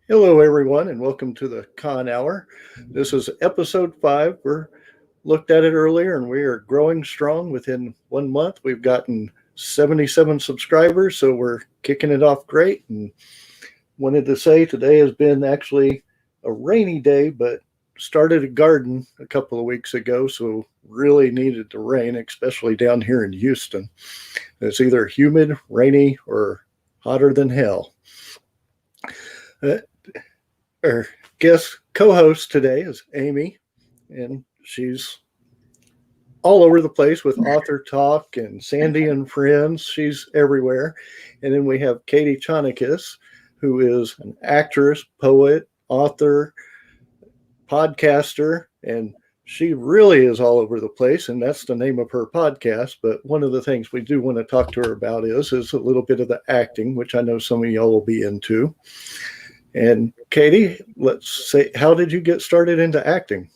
Hello, everyone, and welcome to the Con Hour. This is episode 5. We looked at it earlier, and we are growing strong. Within 1 month, we've gotten 77 subscribers, so we're kicking it off great. And wanted to say today has been actually a rainy day, but started a garden a couple of weeks ago, so really needed the rain, especially down here in Houston. It's either humid, rainy, or hotter than hell. Uh, our guest co-host today is Amy, and she's all over the place with author talk and Sandy and Friends. She's everywhere. And then we have Katie Chonacas, who is an actress, poet, author, podcaster, and she really is all over the place, and that's the name of her podcast. But one of the things we do want to talk to her about is a little bit of the acting, which I know some of y'all will be into. And Katie, let's say, how did you get started into acting?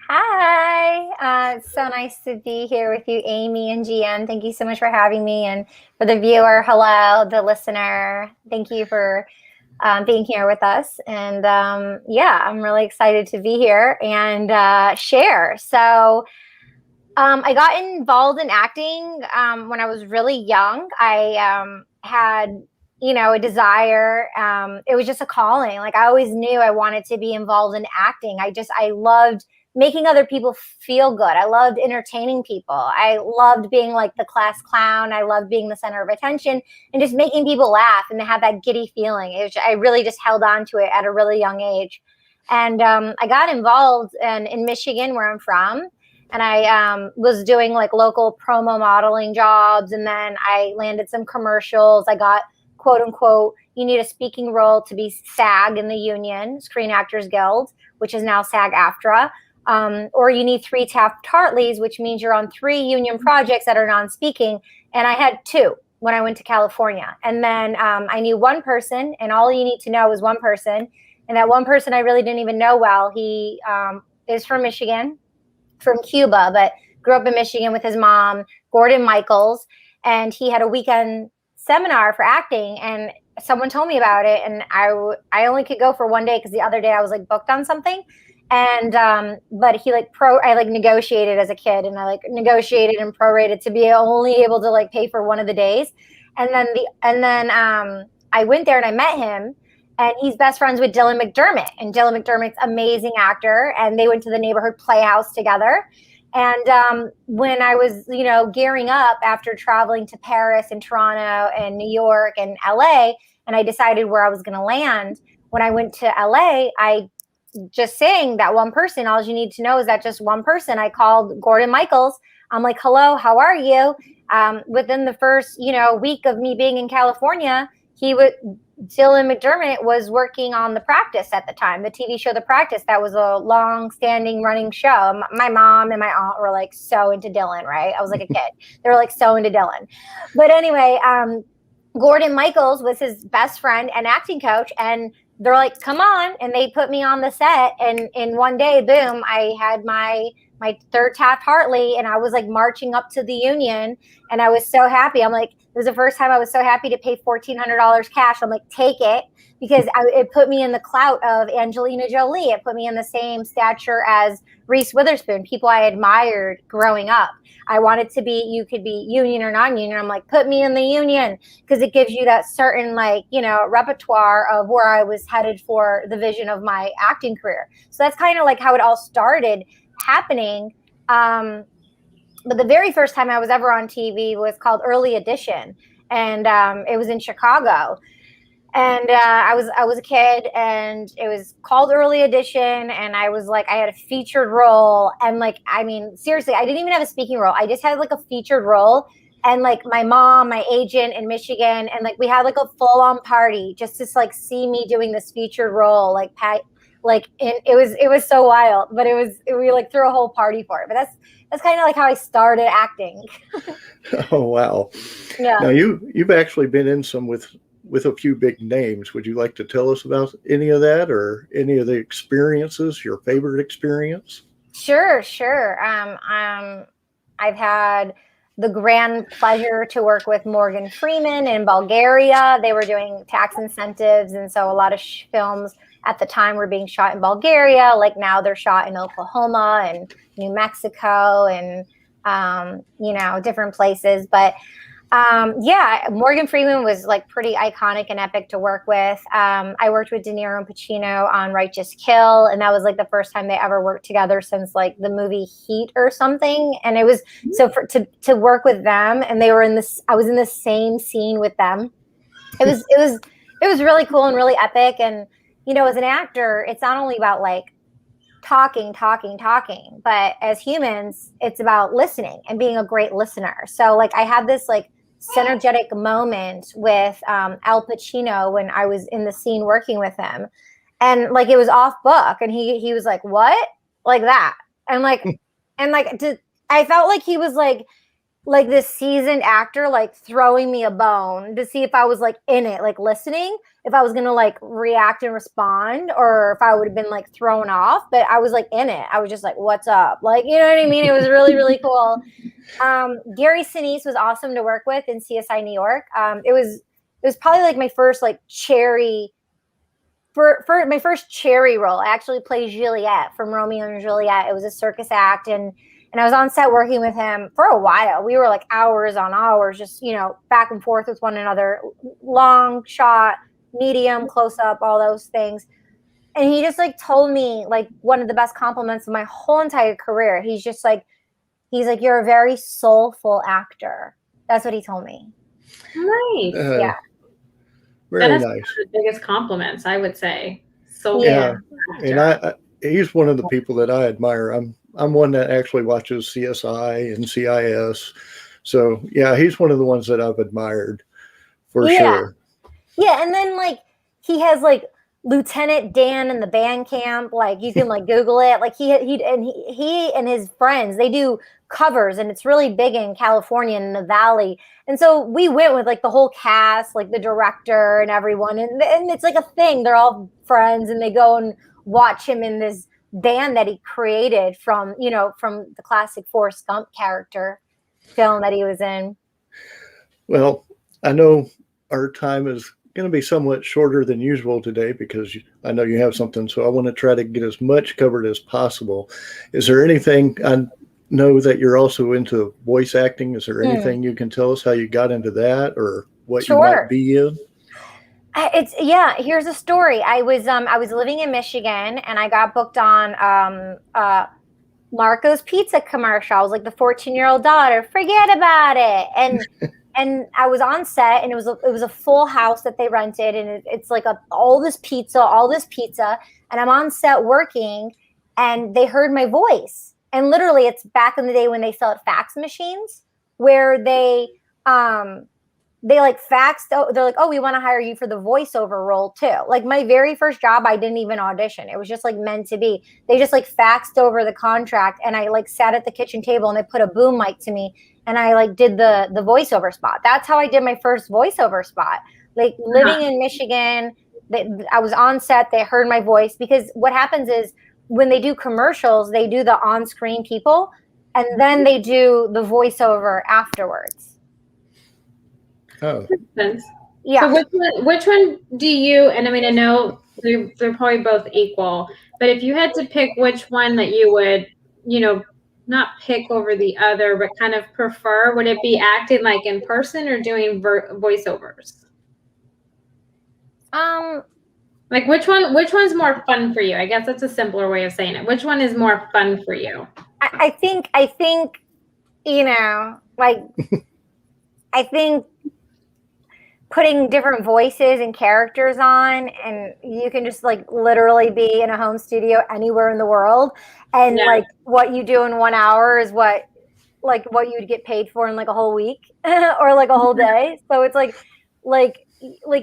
Hi, it's so nice to be here with you, Amy and GM. Thank you so much for having me. And for the viewer, hello, the listener, thank you for being here with us. And yeah, I'm really excited to be here and share. So I got involved in acting when I was really young. I had a desire. It was just a calling. Like I always knew I wanted to be involved in acting. I loved making other people feel good. I loved entertaining people. I loved being like the class clown. I loved being the center of attention and just making people laugh and have that giddy feeling. I really just held on to it at a really young age. And I got involved in Michigan, where I'm from. And I was doing like local promo modeling jobs. And then I landed some commercials. I got, quote unquote, you need a speaking role to be SAG in the union, Screen Actors Guild, which is now SAG-AFTRA. Or you need 3 Taft-Hartleys, which means you're on 3 union projects that are non-speaking. And I had 2 when I went to California. And then I knew one person, and all you need to know is one person. And that one person I really didn't even know well. He is from Michigan, from Cuba, but grew up in Michigan with his mom, Gordon Michaels. And he had a weekend seminar for acting, and someone told me about it. And I only could go for one day because the other day I was like booked on something. And but he I negotiated as a kid, and I negotiated and prorated to be only able to pay for one of the days. And then I went there and I met him, and he's best friends with Dylan McDermott, and Dylan McDermott's amazing actor, and they went to the neighborhood playhouse together. And when I was gearing up after traveling to Paris and Toronto and New York and LA, and I decided where I was going to land, when I went to LA, I just saying that one person, all you need to know is that just one person. I called Gordon Michaels. I'm like, hello, how are you? Within the first, week of me being in California, Dylan McDermott was working on The Practice at the time, the TV show The Practice. That was a long-standing running show. My mom and my aunt were so into Dylan, right? I was like a kid. They were so into Dylan. But anyway, Gordon Michaels was his best friend and acting coach, and they're like, come on. And they put me on the set, and in one day, boom, I had my 3rd Taft-Hartley, and I was marching up to the union, and I was so happy. I'm like, it was the first time I was so happy to pay $1,400 cash. I'm like, take it, because it put me in the clout of Angelina Jolie. It put me in the same stature as Reese Witherspoon, people I admired growing up. I wanted to be, you could be union or non-union. I'm like, put me in the union, because it gives you that certain repertoire of where I was headed for the vision of my acting career. So that's kind of how it all started happening. But the very first time I was ever on TV was called Early Edition, and it was in Chicago. And I was a kid, and it was called Early Edition, and I was I had a featured role, and seriously, I didn't even have a speaking role. I just had a featured role, and my mom, my agent in Michigan, and we had a full on party just to see me doing this featured role, it was so wild, but we threw a whole party for it. But that's kind of how I started acting. Oh, wow. Yeah. Now you've actually been in some with a few big names. Would you like to tell us about any of that, or any of the experiences, your favorite experience? Sure. I've had the grand pleasure to work with Morgan Freeman in Bulgaria. They were doing tax incentives, and so a lot of films at the time were being shot in Bulgaria. Like now they're shot in Oklahoma and New Mexico and different places. But Morgan Freeman was like pretty iconic and epic to work with. I worked with De Niro and Pacino on Righteous Kill, and that was like the first time they ever worked together since like the movie Heat or something. And it was to work with them, and they were I was in the same scene with them. It was really cool and really epic. And as an actor, it's not only about like talking, but as humans, it's about listening and being a great listener. So like I had this like synergetic moment with Al Pacino when I was in the scene working with him, and like it was off book, and he was like, what, like that, and I felt like he was like this seasoned actor like throwing me a bone to see if I was like in it, like listening, if I was gonna like react and respond, or if I would have been like thrown off. But I was like in it. I was just like, what's up? Like, you know what I mean? It was really, really cool. Gary Sinise was awesome to work with in CSI New York. It was probably like my first like my first cherry role. I actually played Juliet from Romeo and Juliet. It was a circus act, and I was on set working with him for a while. We were like hours on hours, just, back and forth with one another, long shot, medium, close up, all those things. And he just like told me like one of the best compliments of my whole entire career. He's like, you're a very soulful actor. That's what he told me. Nice. Yeah. Very nice. One of the biggest compliments, I would say. So yeah. And he's one of the people that I admire. I'm one that actually watches CSI and CIS. So yeah, he's one of the ones that I've admired for sure. Yeah, and then like he has like Lieutenant Dan in the band camp. Like you can like Google it. Like he and his friends, they do covers, and it's really big in California in the Valley. And so we went with like the whole cast, like the director and everyone, and it's like a thing. They're all friends, and they go and watch him in this band that he created from the classic Forrest Gump character film that he was in. Well, I know our time is going to be somewhat shorter than usual today because I know you have something, so I want to try to get as much covered as possible. Is there anything, I know that you're also into voice acting. Is there anything you can tell us how you got into that or what you might be in? Here's a story. I was living in Michigan, and I got booked on Marco's Pizza commercial. I was like the 14-year-old daughter, forget about it. And I was on set, and it was a full house that they rented, and it's like all this pizza, and I'm on set working, and they heard my voice. And literally, it's back in the day when they still had fax machines, where they like faxed. They're like, oh, we want to hire you for the voiceover role too. Like my very first job, I didn't even audition. It was just like meant to be. They just like faxed over the contract, and I like sat at the kitchen table, and they put a boom mic to me, and I like did the voiceover spot. That's how I did my first voiceover spot. Like living in Michigan, I was on set. They heard my voice, because what happens is when they do commercials, they do the on-screen people, and then they do the voiceover afterwards. Oh, yeah. So which one do you? And I mean, I know they're probably both equal, but if you had to pick which one that you would, not pick over the other, but kind of prefer, would it be acting like in person or doing voiceovers? Like which one's more fun for you? I guess that's a simpler way of saying it. Which one is more fun for you? I think I think putting different voices and characters on, and you can just like literally be in a home studio anywhere in the world, and like what you do in 1 hour is what you'd get paid for in like a whole week or like a whole day. So it's like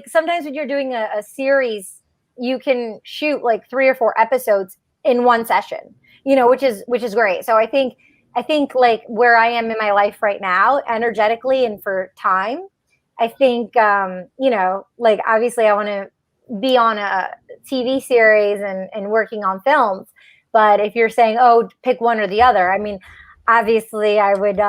sometimes when you're doing a series, you can shoot like 3 or 4 episodes in one session, which is great. So I think like where I am in my life right now, energetically and for time, I think, like obviously I want to be on a TV series and working on films. But if you're saying, oh, pick one or the other, I mean, obviously I would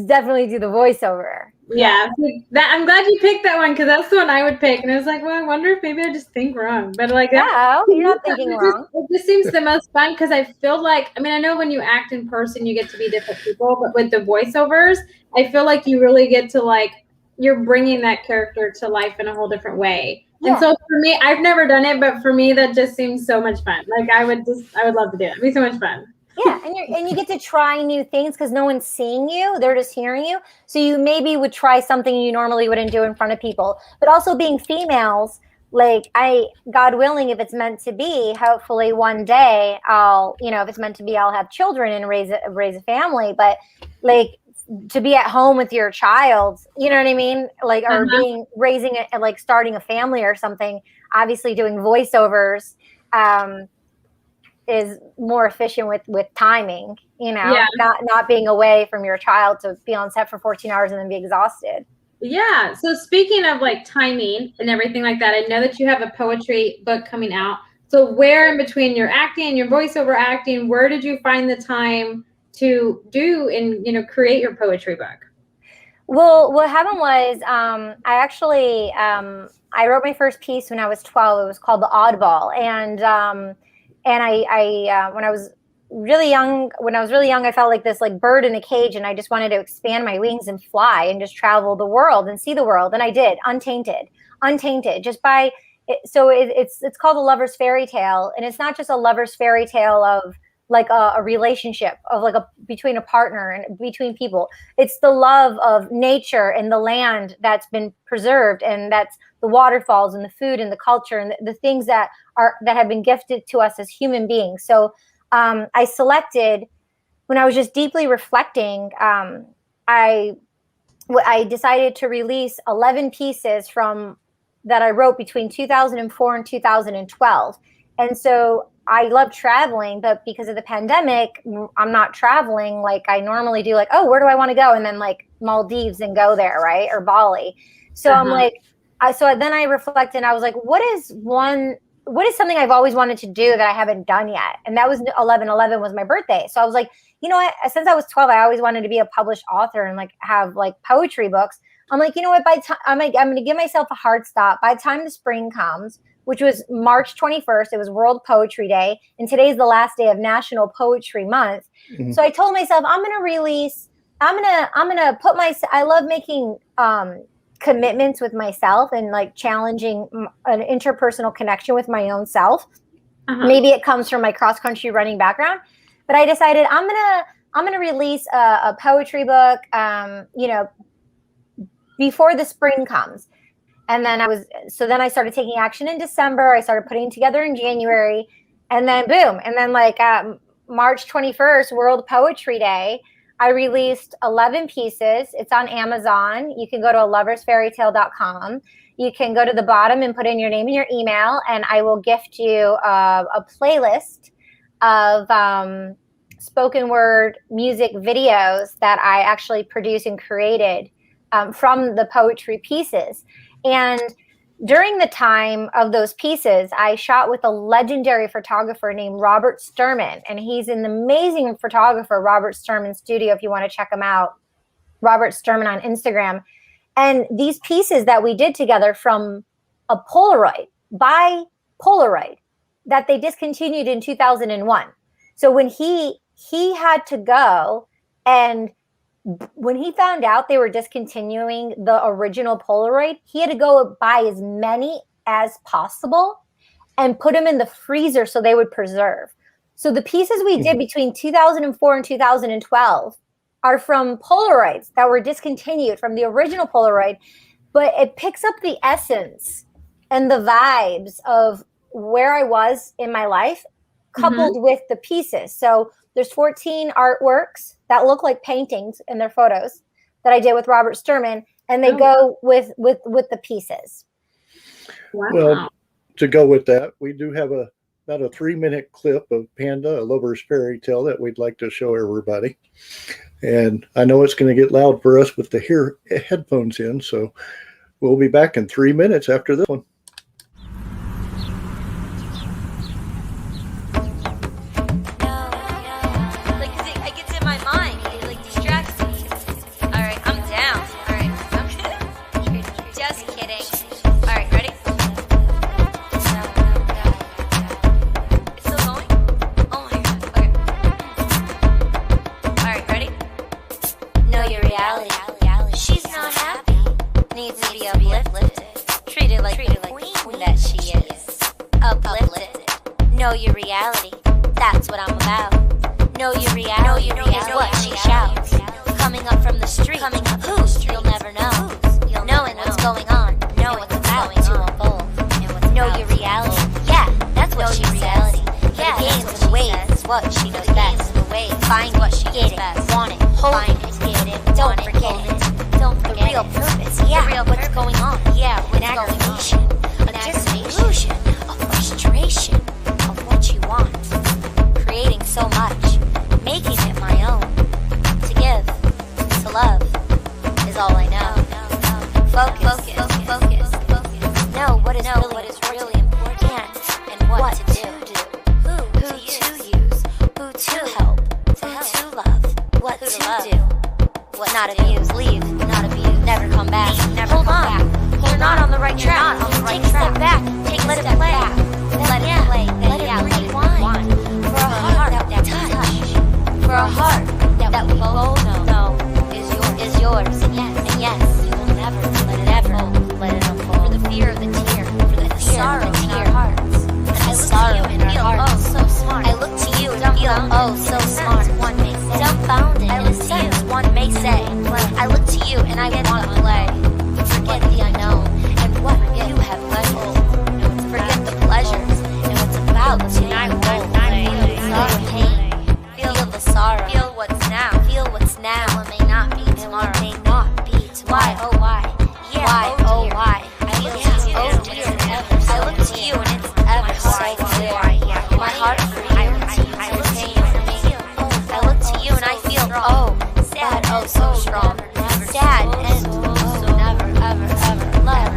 definitely do the voiceover. Yeah, I'm glad you picked that one because that's the one I would pick. And I was like, well, I wonder if maybe I just think wrong. But like, no, you're not thinking wrong. It just seems the most fun because I feel like, I mean, I know when you act in person, you get to be different people, but with the voiceovers, I feel like you really get to like, you're bringing that character to life in a whole different way. Yeah. And so for me, I've never done it, but for me, that just seems so much fun. Like I would love to do it. It'd be so much fun. Yeah, and you get to try new things because no one's seeing you; they're just hearing you. So you maybe would try something you normally wouldn't do in front of people. But also being females, like God willing, if it's meant to be, hopefully one day I'll, if it's meant to be, I'll have children and raise a family. But like to be at home with your child, you know what I mean? Like or raising it, like starting a family or something. Obviously, doing voiceovers. Is more efficient with timing, not being away from your child to be on set for 14 hours and then be exhausted. Yeah. So speaking of like timing and everything like that, I know that you have a poetry book coming out. So where in between your acting and your voiceover acting, where did you find the time to do and, create your poetry book? Well, what happened was I actually, I wrote my first piece when I was 12. It was called The Oddball. And I when I was really young, I felt like this like bird in a cage, and I just wanted to expand my wings and fly and just travel the world and see the world. And I did, untainted, just by it. So it's called a lover's fairy tale, and it's not just a lover's fairy tale of like a relationship of like between a partner and between people. It's the love of nature and the land that's been preserved, and that's the waterfalls and the food and the culture and the things that have been gifted to us as human beings. So I selected, when I was just deeply reflecting, I decided to release 11 pieces that I wrote between 2004 and 2012. And so I love traveling, but because of the pandemic, I'm not traveling like I normally do. Like, oh, where do I want to go? And then like Maldives and go there, right? Or Bali. So I'm like, then I reflected and I was like, what is something I've always wanted to do that I haven't done yet? And that was 11/11 was my birthday. So I was like, you know what? Since I was 12, I always wanted to be a published author and like have like poetry books. I'm like, you know what? I'm going to give myself a hard stop. By the time the spring comes, which was March 21st, it was World Poetry Day, and today's the last day of National Poetry Month. Mm-hmm. So I told myself, I'm going to put I love making commitments with myself and like challenging an interpersonal connection with my own self. Maybe it comes from my cross-country running background, but I decided I'm gonna release a poetry book, before the spring comes. And then I started taking action in December. I started putting together in January, and then boom. And then like March 21st, World Poetry Day, I released 11 pieces. It's on Amazon. You can go to loversfairytale.com. You can go to the bottom and put in your name and your email, and I will gift you a playlist of spoken word music videos that I actually produced and created from the poetry pieces. And during the time of those pieces, I shot with a legendary photographer named Robert Sturman, and he's an amazing photographer, Robert Sturman Studio, if you want to check him out, Robert Sturman on Instagram. And these pieces that we did together from a Polaroid, by Polaroid, that they discontinued in 2001. So when he had to go, and when he found out they were discontinuing the original Polaroid, he had to go buy as many as possible and put them in the freezer so they would preserve. So the pieces we did between 2004 and 2012 are from Polaroids that were discontinued from the original Polaroid, but it picks up the essence and the vibes of where I was in my life coupled with the pieces. So there's 14 artworks that look like paintings in their photos that I did with Robert Sturman, and they go with the pieces. Wow. Well, to go with that, we do have about a 3-minute clip of Panda, a lover's fairy tale, that we'd like to show everybody. And I know it's going to get loud for us with the headphones in, so we'll be back in 3 minutes after this one. knows what she knows best. The way, find what she knows best. Want it, hold it, get it, don't forget it. Don't forget the real purpose. Yeah, the real what's going on. Yeah, what's going on. A disillusion, a frustration of what you want. Creating so much, making it my own. To give, to love, is all I know. Focus, focus. Know what is really important and what to do. Who to use, who to help, who to love, what to do. What not abuse, leave, not abuse, never come back. Hold on, you're not on the right track. Take a step back, let it play. Let it play, let it rewind. For a heart that we touch, for a heart that we both know is yours. And yes, you will never let it unfold. For the fear of the tear, for the sorrow in our hearts, and the sorrow in our hearts. Oh, so smart. I look to you and feel oh so smart. One may say dumbfounded in a sense. One may say I look to you and I want to play. Forget the unknown and what you have let hold. Forget the pleasures and what's about to feel the sorrow. Feel what's now. Feel what's now. What may not be tomorrow. May not be tomorrow. Why? Oh why? Yeah. Why? Oh why? I feel you. Oh dear. I look to you and it's ever so clear. My heart for you. I look to you. I look to you for me. I look to you and I feel oh sad. Oh so strong. Sad and oh never ever love.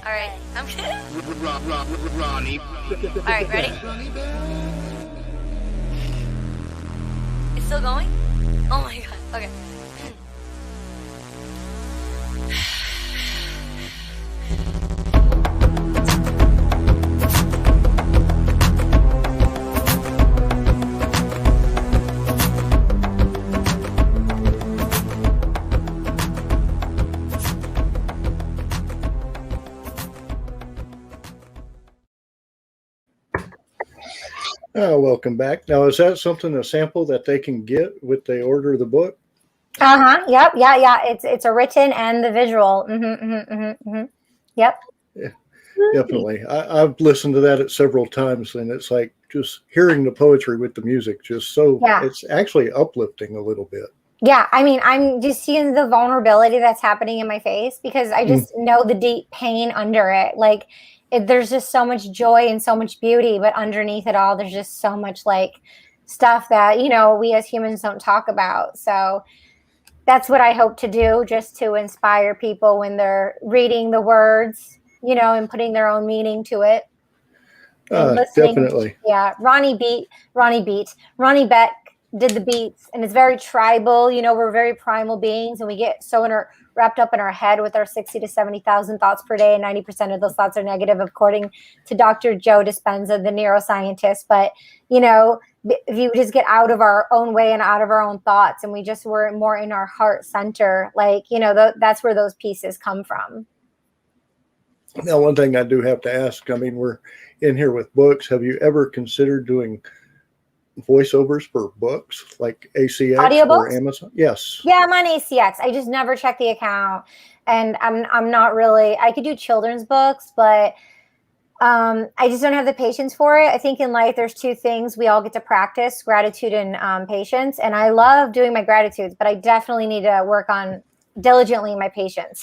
Alright, I'm good. Ronnie. Alright, ready? It's still going? Oh my god, okay. Oh, welcome back. Now, is that something, a sample that they can get with they order the book? Yep. Yeah. It's a written and the visual. Yep. Yeah, definitely. I've listened to that several times, and it's like just hearing the poetry with the music, just so it's actually uplifting a little bit. Yeah, I mean, I'm just seeing the vulnerability that's happening in my face because I just know the deep pain under it. Like, there's just so much joy and so much beauty, but underneath it all, there's just so much like stuff that, we as humans don't talk about. So that's what I hope to do, just to inspire people when they're reading the words, and putting their own meaning to it. Definitely. Yeah. Ronnie Beck did the beats, and it's very tribal. We're very primal beings, and we get so wrapped up in our head with our 60 to 70,000 thoughts per day, and 90% of those thoughts are negative, according to Dr. Joe Dispenza, the neuroscientist. But if you just get out of our own way and out of our own thoughts, and we just were more in our heart center, that's where those pieces come from. Now, one thing I do have to ask, I mean, we're in here with books. Have you ever considered doing voiceovers for books like ACX or Amazon? Yes. Yeah, I'm on ACX. I just never check the account, and I'm not really. I could do children's books, but I just don't have the patience for it. I think in life there's two things we all get to practice: gratitude and patience. And I love doing my gratitudes, but I definitely need to work on diligently my patience.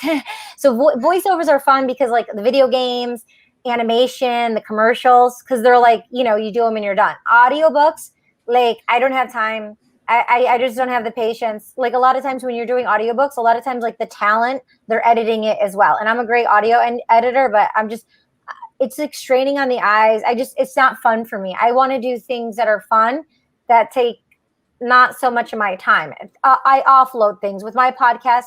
So voiceovers are fun because like the video games, animation, the commercials, because they're like, you do them and you're done. Audiobooks, like I don't have time. I just don't have the patience. Like a lot of times when you're doing audiobooks, a lot of times like the talent, they're editing it as well. And I'm a great audio editor, but it's like straining on the eyes. It's not fun for me. I want to do things that are fun, that take not so much of my time. I offload things with my podcast.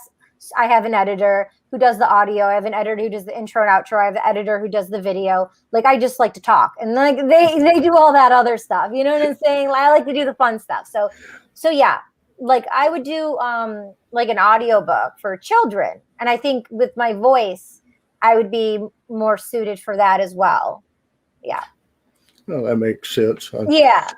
I have an editor who does the audio. I have an editor who does the intro and outro. I have the editor who does the video. Like I just like to talk, and like they do all that other stuff. You know what I'm saying? I like to do the fun stuff. So yeah, like I would do like an audio book for children, and I think with my voice, I would be more suited for that as well. Yeah. Well, that makes sense. Yeah.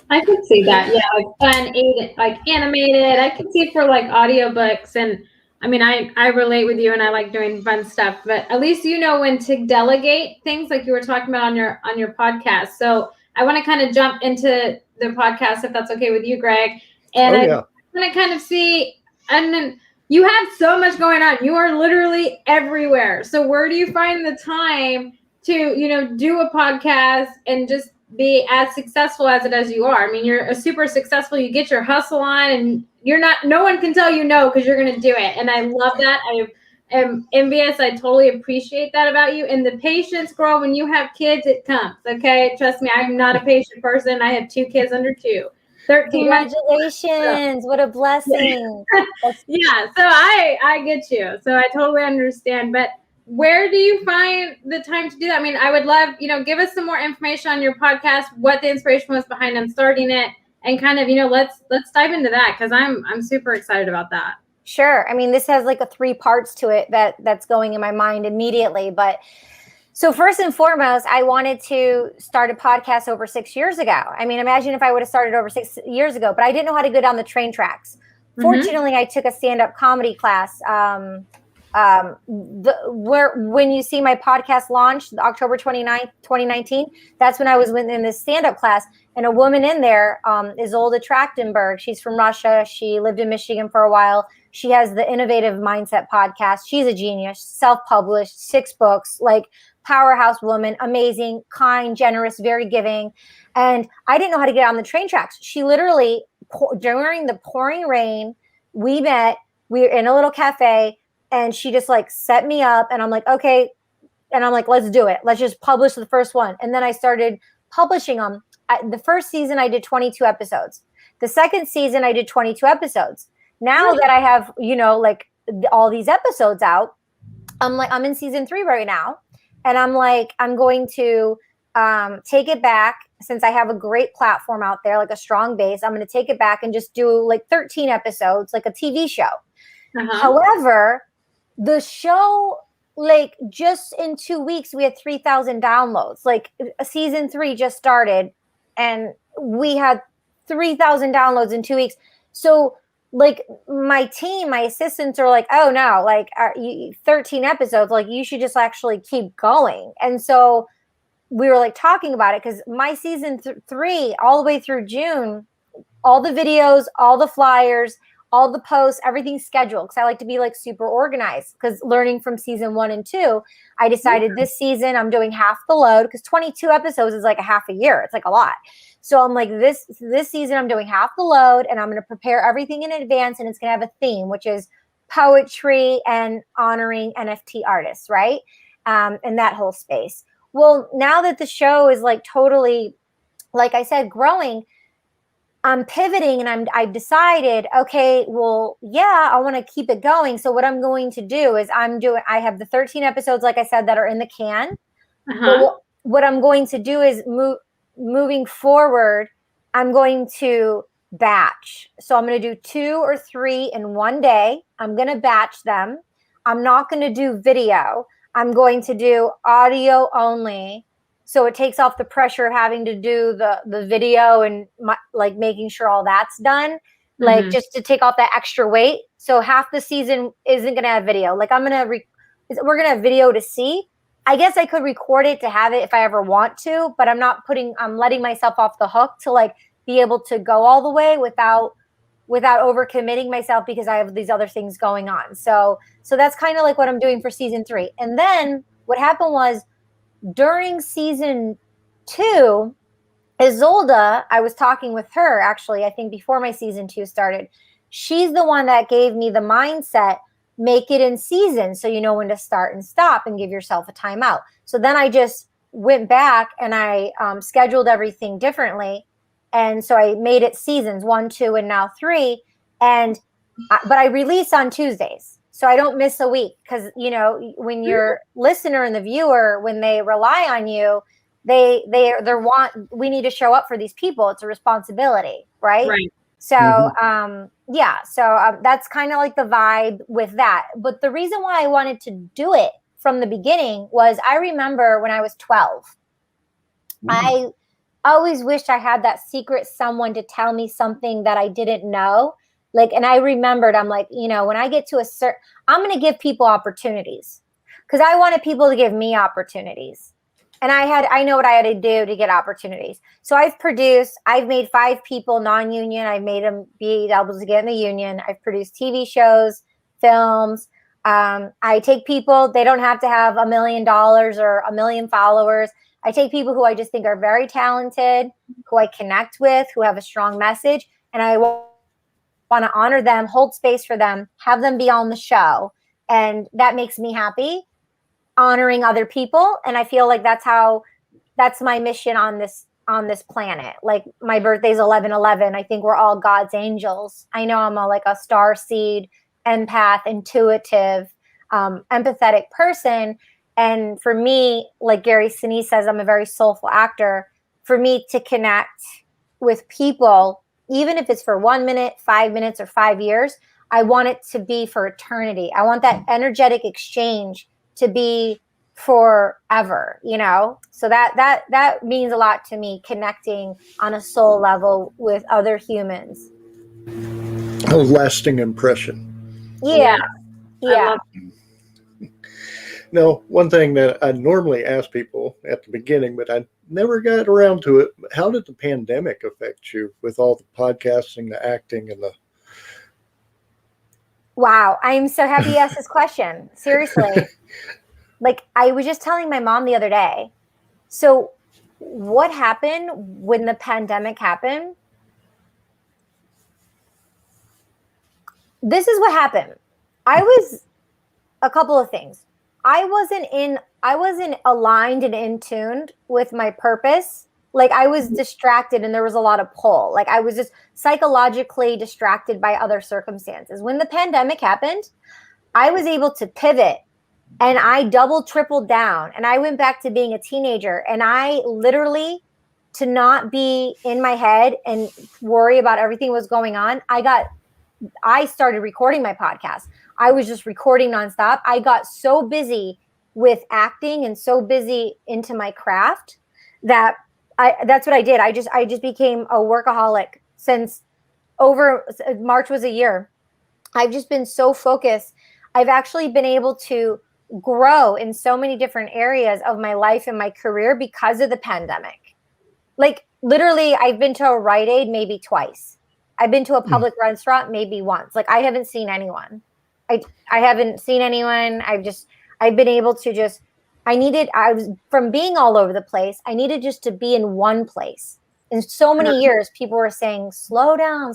I could see that. Yeah, like fun, like animated. I could see for like audiobooks, and I mean, I relate with you, and I like doing fun stuff. But at least you know when to delegate things, like you were talking about on your podcast. So I want to kind of jump into the podcast, if that's okay with you, Greg. And I want to kind of see, and then you have so much going on. You are literally everywhere. So where do you find the time to do a podcast and just be as successful as you are? I mean, you're a super successful, you get your hustle on, and no one can tell you no, because you're going to do it. And I love that. I am envious. I totally appreciate that about you. And the patience, girl, when you have kids, it comes. Okay. Trust me, I'm not a patient person. I have 2 kids under 2. 13 Congratulations. What a blessing. Yeah. So I get you. So I totally understand. But where do you find the time to do that? I mean, I would love, give us some more information on your podcast, what the inspiration was behind them starting it, and kind of, let's dive into that, because I'm super excited about that. Sure. I mean, this has like 3 parts to it that's going in my mind immediately. But so first and foremost, I wanted to start a podcast over 6 years ago. I mean, imagine if I would have started over 6 years ago, but I didn't know how to go down the train tracks. Fortunately, I took a stand-up comedy class. When you see my podcast launch, October 29th, 2019, that's when I was in this stand-up class. And a woman in there, Isolde Trachtenberg, she's from Russia. She lived in Michigan for a while. She has the Innovative Mindset podcast. She's a genius, self-published, 6 books, like powerhouse woman, amazing, kind, generous, very giving. And I didn't know how to get on the train tracks. She literally, during the pouring rain, we met, we were in a little cafe, and she just like set me up, and I'm like, okay. And I'm like, let's do it. Let's just publish the first one. And then I started publishing them. The first season I did 22 episodes. The second season I did 22 episodes. Now that I have, like all these episodes out, I'm in season 3 right now. And I'm like, I'm going to take it back, since I have a great platform out there, like a strong base. I'm going to take it back and just do like 13 episodes, like a TV show. However, the show, like just in 2 weeks, we had 3,000 downloads. Like season 3 just started, and we had 3,000 downloads in 2 weeks. So like my team, my assistants are like, oh no, like 13 episodes, like you should just actually keep going. And so we were like talking about it, because my season 3 all the way through June, all the videos, all the flyers, all the posts, everything's scheduled, because I like to be like super organized. Because learning from season 1 and 2, I decided this season I'm doing half the load, because 22 episodes is like a half a year. It's like a lot. So I'm like, this season I'm doing half the load, and I'm going to prepare everything in advance, and it's going to have a theme, which is poetry and honoring NFT artists, right? And that whole space. Well, now that the show is like totally, like I said, growing, I'm pivoting, and I've decided, okay, well, yeah, I want to keep it going. So what I'm going to do is I have the 13 episodes, like I said, that are in the can. But what I'm going to do is moving forward, I'm going to batch. So I'm going to do 2 or 3 in one day. I'm going to batch them. I'm not going to do video. I'm going to do audio only. So it takes off the pressure of having to do the video and like making sure all that's done, like just to take off that extra weight. So half the season isn't going to have video. Like we're going to have video to see. I guess I could record it to have it if I ever want to, but I'm letting myself off the hook to like be able to go all the way without overcommitting myself, because I have these other things going on. So that's kind of like what I'm doing for season 3. And then what happened was, during season 2, Isolde, I was talking with her actually, I think before my season 2 started. She's the one that gave me the mindset, make it in season, so you know when to start and stop and give yourself a timeout. So then I just went back and I scheduled everything differently. And so I made it seasons 1, 2, and now 3. But I release on Tuesdays. So I don't miss a week, because, when your listener and the viewer, when they rely on you, we need to show up for these people. It's a responsibility, right? So, that's kind of like the vibe with that. But the reason why I wanted to do it from the beginning was, I remember when I was 12, I always wished I had that secret someone to tell me something that I didn't know. Like, and I remembered, I'm like, you know, when I get to a certain, I'm going to give people opportunities because I wanted people to give me opportunities. And I know what I had to do to get opportunities. So I've made 5 people non-union. I've made them be able to get in the union. I've produced TV shows, films. I take people, they don't have to have $1 million or 1 million followers. I take people who I just think are very talented, who I connect with, who have a strong message, and I want to honor them, hold space for them, have them be on the show. And that makes me happy, honoring other people. And I feel like that's my mission on this planet. Like, my birthday's 11/11. I think we're all God's angels. I know I'm like a star seed, empath, intuitive, empathetic person. And for me, like Gary Sinise says, I'm a very soulful actor. For me to connect with people, even if it's for 1 minute, 5 minutes, or 5 years, I want it to be for eternity. I want that energetic exchange to be forever, you know? So that means a lot to me, connecting on a soul level with other humans. A lasting impression. Yeah. Yeah. Now, one thing that I normally ask people at the beginning, but I never got around to it, how did the pandemic affect you with all the podcasting, the acting, and the... Wow. I'm so happy you asked this question. Seriously. Like, I was just telling my mom the other day. So what happened when the pandemic happened? This is what happened. A couple of things. I wasn't aligned and in tuned with my purpose. Like, I was distracted and there was a lot of pull. Like, I was just psychologically distracted by other circumstances. When the pandemic happened, I was able to pivot, and I tripled down, and I went back to being a teenager. And I literally, to not be in my head and worry about everything was going on, I started recording my podcast. I was just recording nonstop. I got so busy with acting and so busy into my craft that that's what I did. I just became a workaholic since March was a year. I've just been so focused. I've actually been able to grow in so many different areas of my life and my career because of the pandemic. Like, literally, I've been to a Rite Aid maybe twice. I've been to a public restaurant maybe once. Like, I haven't seen anyone. I haven't seen anyone. I've been able to from being all over the place, I needed just to be in one place. In so many years, people were saying, slow down,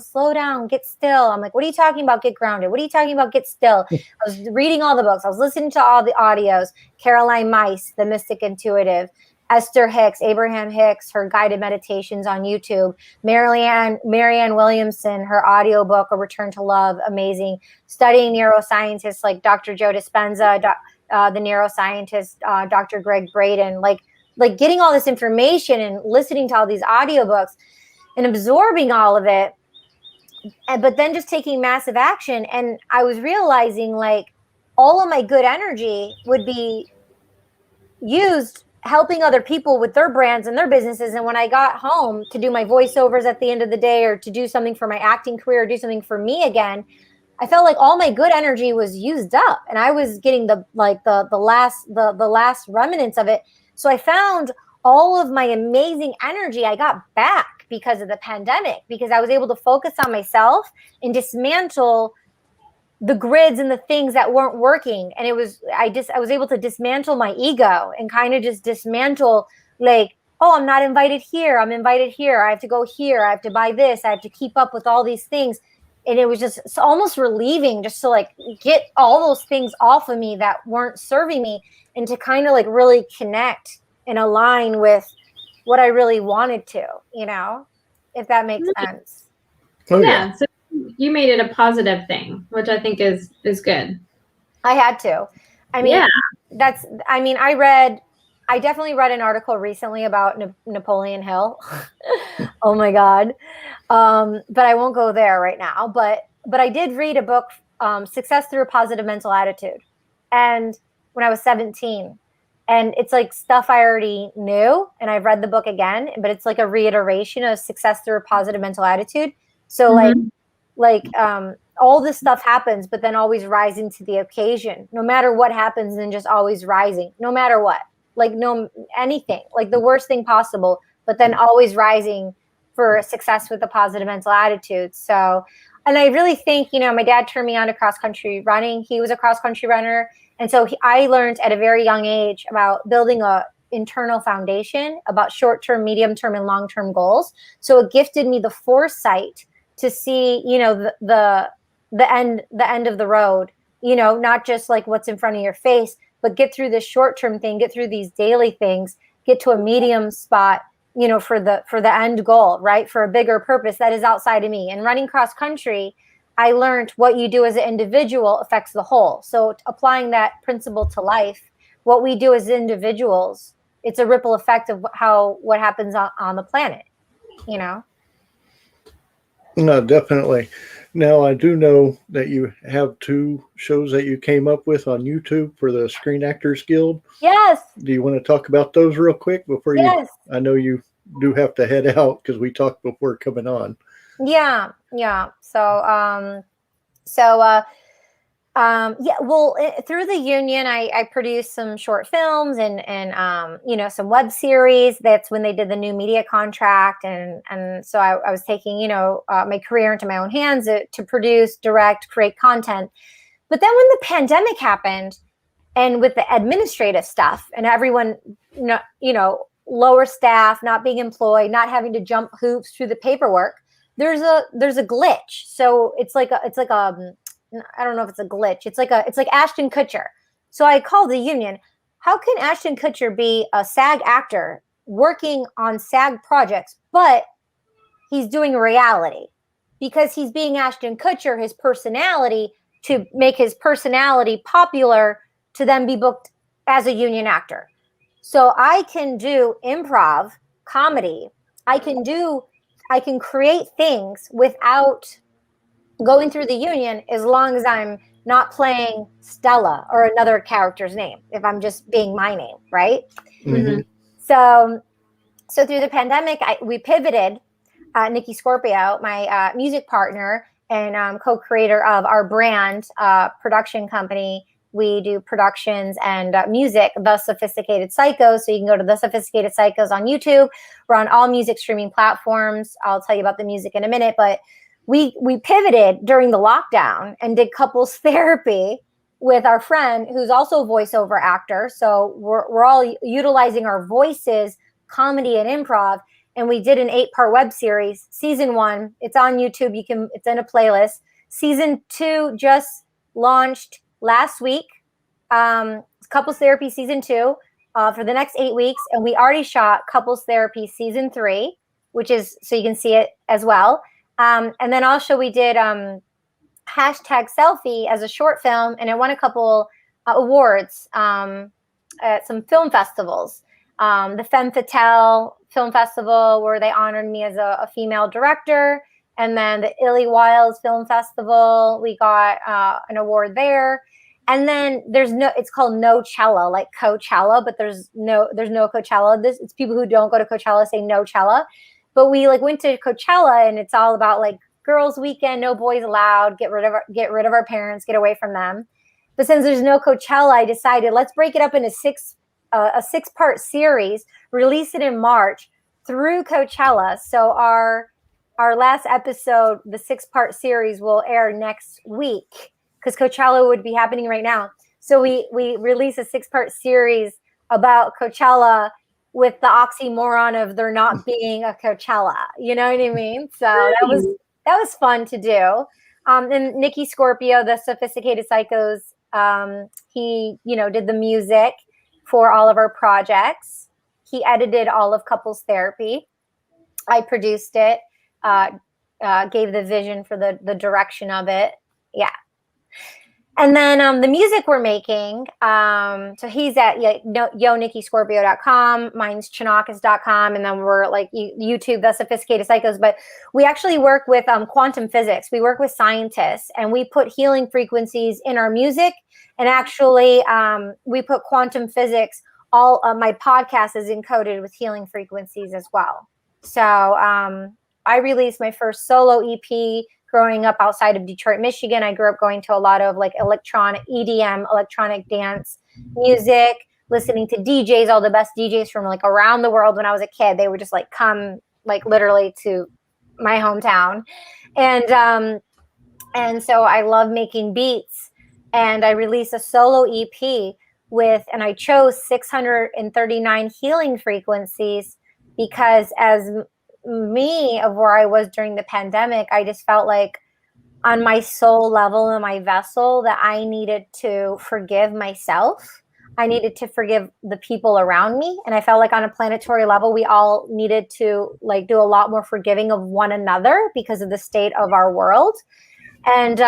get still. I'm like, what are you talking about? Get grounded. What are you talking about? Get still. I was reading all the books. I was listening to all the audios. Caroline Myss, The Mystic Intuitive. Esther Hicks, Abraham Hicks, her guided meditations on YouTube. Marianne Williamson, her audiobook, A Return to Love, amazing. Studying neuroscientists like Dr. Joe Dispenza, the neuroscientist, Dr. Greg Braden, like getting all this information and listening to all these audiobooks and absorbing all of it. But then just taking massive action. And I was realizing, like, all of my good energy would be used helping other people with their brands and their businesses. And when I got home to do my voiceovers at the end of the day, or to do something for my acting career, or do something for me again, I felt like all my good energy was used up, and I was getting the last remnants of it. So I found all of my amazing energy I got back because of the pandemic, because I was able to focus on myself and dismantle the grids and the things that weren't working. And I was able to dismantle my ego and kind of just dismantle, like, oh, I'm not invited here. I'm invited here. I have to go here. I have to buy this. I have to keep up with all these things. And it was just almost relieving just to, like, get all those things off of me that weren't serving me, and to kind of, like, really connect and align with what I really wanted to, you know, if that makes sense. Oh, yeah. So you made it a positive thing, which I think is good. I had to. I mean, I definitely read an article recently about Napoleon Hill. Oh my God. But I won't go there right now. But I did read a book, Success Through a Positive Mental Attitude. And when I was 17. And it's like stuff I already knew, and I've read the book again, but it's like a reiteration of success through a positive mental attitude. So all this stuff happens, but then always rising to the occasion, no matter what happens, and just always rising, no matter what, like anything, like the worst thing possible, but then always rising for success with a positive mental attitude. So, and I really think, my dad turned me on to cross country running. He was a cross country runner. And so I learned at a very young age about building a internal foundation, about short-term, medium-term, and long-term goals. So it gifted me the foresight to see, the end of the road, not just like what's in front of your face, but get through this short-term thing, get through these daily things, get to a medium spot, for the end goal, right? For a bigger purpose that is outside of me. And running cross country, I learned what you do as an individual affects the whole. So applying that principle to life, what we do as individuals, it's a ripple effect of what happens on the planet, No, definitely. Now, I do know that you have 2 shows that you came up with on YouTube for the Screen Actors Guild. Yes. Do you want to talk about those real quick before Yes. I know you do have to head out because we talked before coming on. Yeah. So, through the union, I produced some short films and some web series. That's when they did the new media contract. And so I was taking, my career into my own hands to produce, direct, create content. But then when the pandemic happened and with the administrative stuff and everyone, lower staff, not being employed, not having to jump hoops through the paperwork, there's a glitch. So it's like I don't know if it's a glitch. It's like Ashton Kutcher. So I called the union. How can Ashton Kutcher be a SAG actor working on SAG projects, but he's doing reality? Because he's being Ashton Kutcher, his personality, to make his personality popular to then be booked as a union actor. So I can do improv, comedy. I can create things without going through the union, as long as I'm not playing Stella or another character's name, if I'm just being my name, right? Mm-hmm. So through the pandemic, we pivoted. Nikki Scorpio, my music partner and co-creator of our brand production company, we do productions and music, The Sophisticated Psychos. So you can go to The Sophisticated Psychos on YouTube. We're on all music streaming platforms. I'll tell you about the music in a minute, but we pivoted during the lockdown and did couples therapy with our friend who's also a voiceover actor. So we're all utilizing our voices, comedy and improv. And we did an 8-part web series. Season 1, it's on YouTube. It's in a playlist. Season 2 just launched last week. Couples Therapy Season 2 for the next 8 weeks. And we already shot Couples Therapy Season 3, which is, so you can see it as well. And then also we did #selfie as a short film, and it won a couple awards at some film festivals. The Femme Fatale Film Festival, where they honored me as a female director. And then the Illy Wiles Film Festival, we got an award there. And then it's called No-Cella, like Coachella, but there's no Coachella. It's people who don't go to Coachella say No-Cella. But we went to Coachella, and it's all about girls' weekend, no boys allowed, get rid of our parents, get away from them. But since there's no Coachella, I decided let's break it up into a 6-part series, release it in March through Coachella. So our last episode, the 6-part series, will air next week because Coachella would be happening right now. So we release a 6-part series about Coachella with the oxymoron of there not being a Coachella. You know what I mean? So that was fun to do. And Nikki Scorpio, The Sophisticated Psychos, he did the music for all of our projects. He edited all of Couples Therapy. I produced it, gave the vision for the direction of it. Yeah. And then the music we're making, so he's at yonikiscorpio.com, mine's chonacas.com, and then we're like YouTube, The Sophisticated Psychos. But we actually work with quantum physics. We work with scientists, and we put healing frequencies in our music. And actually, we put quantum physics. All my podcast is encoded with healing frequencies as well. So I released my first solo EP growing up outside of Detroit, Michigan. I grew up going to a lot of like electronic EDM, electronic dance music, listening to DJs, all the best DJs from like around the world. When I was a kid, they would just like come like literally to my hometown. And so I love making beats, and I released a solo EP and I chose 639 healing frequencies because as me of where I was during the pandemic, I just felt like on my soul level and my vessel that I needed to forgive myself. I needed to forgive the people around me. And I felt like on a planetary level, we all needed to like do a lot more forgiving of one another because of the state of our world. And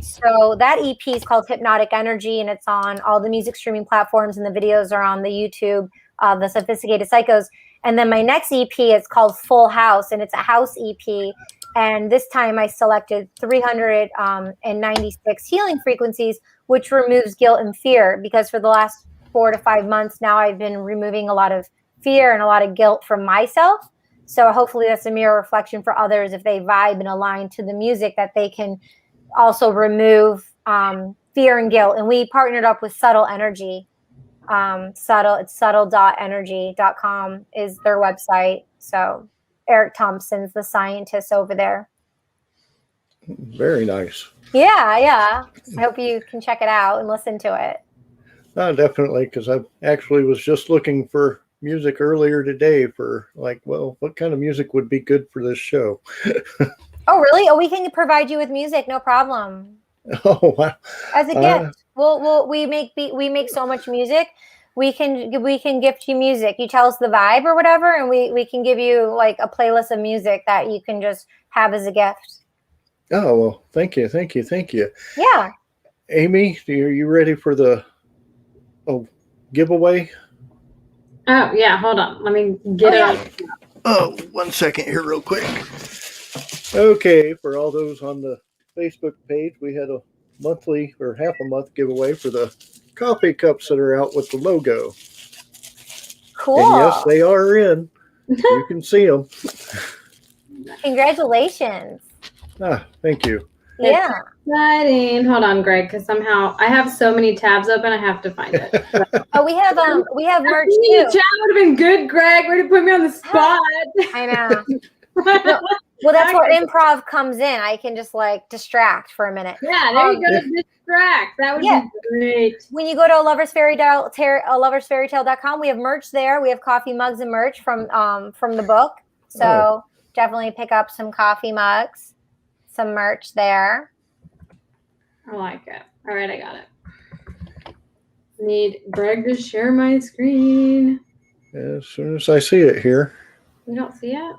so that EP is called Hypnotic Energy, and it's on all the music streaming platforms, and the videos are on the YouTube, The Sophisticated Psychos. And then my next EP is called Full House, and it's a house EP. And this time I selected 396 healing frequencies, which removes guilt and fear, because for the last 4 to 5 months now, I've been removing a lot of fear and a lot of guilt from myself. So hopefully that's a mirror reflection for others. If they vibe and align to the music, that they can also remove fear and guilt. And we partnered up with Subtle Energy. It's subtle.energy.com is their website. So Eric Thompson's the scientist over there. Very nice. Yeah. I hope you can check it out and listen to it. Definitely, because I actually was just looking for music earlier today for like, well, what kind of music would be good for this show? Oh, really? Oh, we can provide you with music, no problem. Oh, wow. As a gift. We make so much music. We can gift you music. You tell us the vibe or whatever, and we can give you like a playlist of music that you can just have as a gift. Oh, well, thank you. Yeah. Amy, are you ready for the giveaway? Oh, yeah. Hold on. Let me get it on. Oh, 1 second here real quick. Okay, for all those on the Facebook page, we had a monthly or half a month giveaway for the coffee cups that are out with the logo. Cool. And yes, they are in. You can see them. Congratulations. Thank you. Yeah. Exciting. Hold on, Greg, because somehow I have so many tabs open. I have to find it. Oh, we have merch too. Chat would have been good, Greg. Way to put me on the spot. I know. No, well, that's where improv comes in. I can just like distract for a minute. Yeah, there you go. Distract. That would be great. When you go to loversfairytale.com, we have merch there. We have coffee mugs and merch from the book. So definitely pick up some coffee mugs, some merch there. I like it. All right, I got it. Need Greg to share my screen. As soon as I see it here. You don't see it?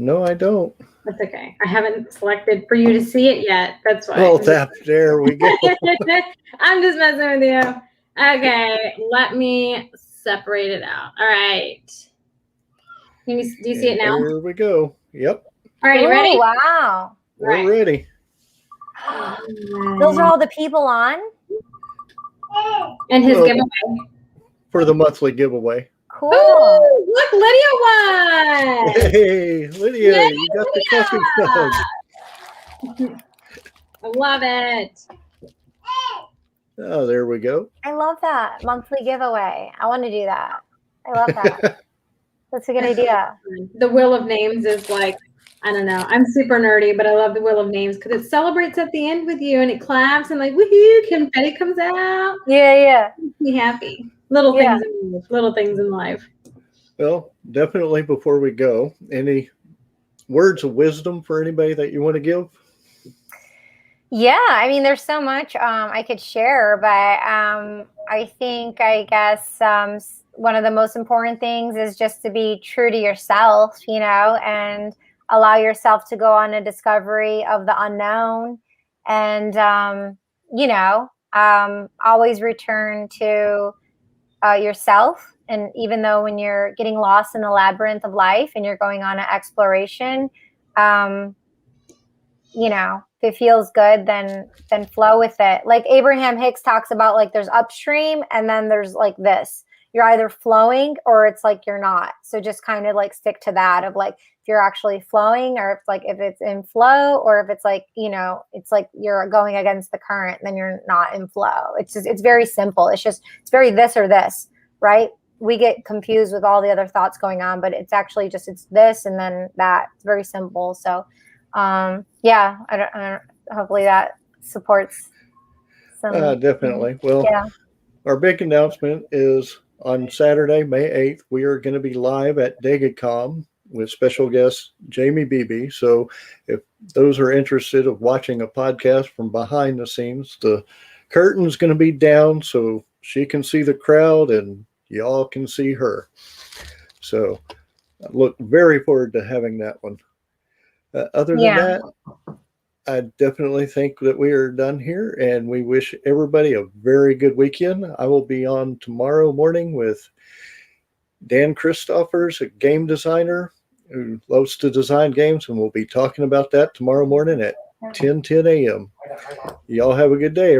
No, I don't. That's okay. I haven't selected for you to see it yet. That's why. Oh, there we go. I'm just messing with you. Okay, let me separate it out. All right. Do you see it now? Here we go. Yep. All right, you ready? Wow. We're ready. Those are all the people on? And his giveaway. For the monthly giveaway. Cool. Ooh, look, Lydia won. Hey, Lydia, you got the coffee mug. I love it. Oh, there we go. I love that monthly giveaway. I want to do that. I love that. That's a good idea. The Wheel of Names is like, I don't know. I'm super nerdy, but I love the Wheel of Names because it celebrates at the end with you and it claps and like, woohoo, confetti comes out. Yeah. Makes me happy. Little things in life. Well, definitely before we go, any words of wisdom for anybody that you want to give? Yeah, I mean, there's so much I could share, but I guess one of the most important things is just to be true to yourself, and allow yourself to go on a discovery of the unknown and, always return to yourself. And even though when you're getting lost in the labyrinth of life and you're going on an exploration, you know, if it feels good, then flow with it. Like Abraham Hicks talks about, like there's upstream and then there's like this. You're either flowing or it's like you're not. So just kind of like stick to that of like if you're actually flowing, or if it's in flow, or if it's like, you know, it's like you're going against the current, then you're not in flow. It's just, it's very simple. It's very this or this, right? We get confused with all the other thoughts going on, but it's actually just, it's this and then that. It's very simple. So yeah, I don't hopefully that supports some. Definitely. Well, yeah. Our big announcement is on Saturday, May 8th, we are going to be live at DegaCom with special guest Jamie Beebe. So if those are interested of watching a podcast from behind the scenes, the curtain's going to be down so she can see the crowd and y'all can see her. So I look very forward to having that one. Other than that, I definitely think that we are done here, and we wish everybody a very good weekend. I will be on tomorrow morning with Dan Christoffers, a game designer who loves to design games, and we'll be talking about that tomorrow morning at 10 a.m. Y'all have a good day, everybody.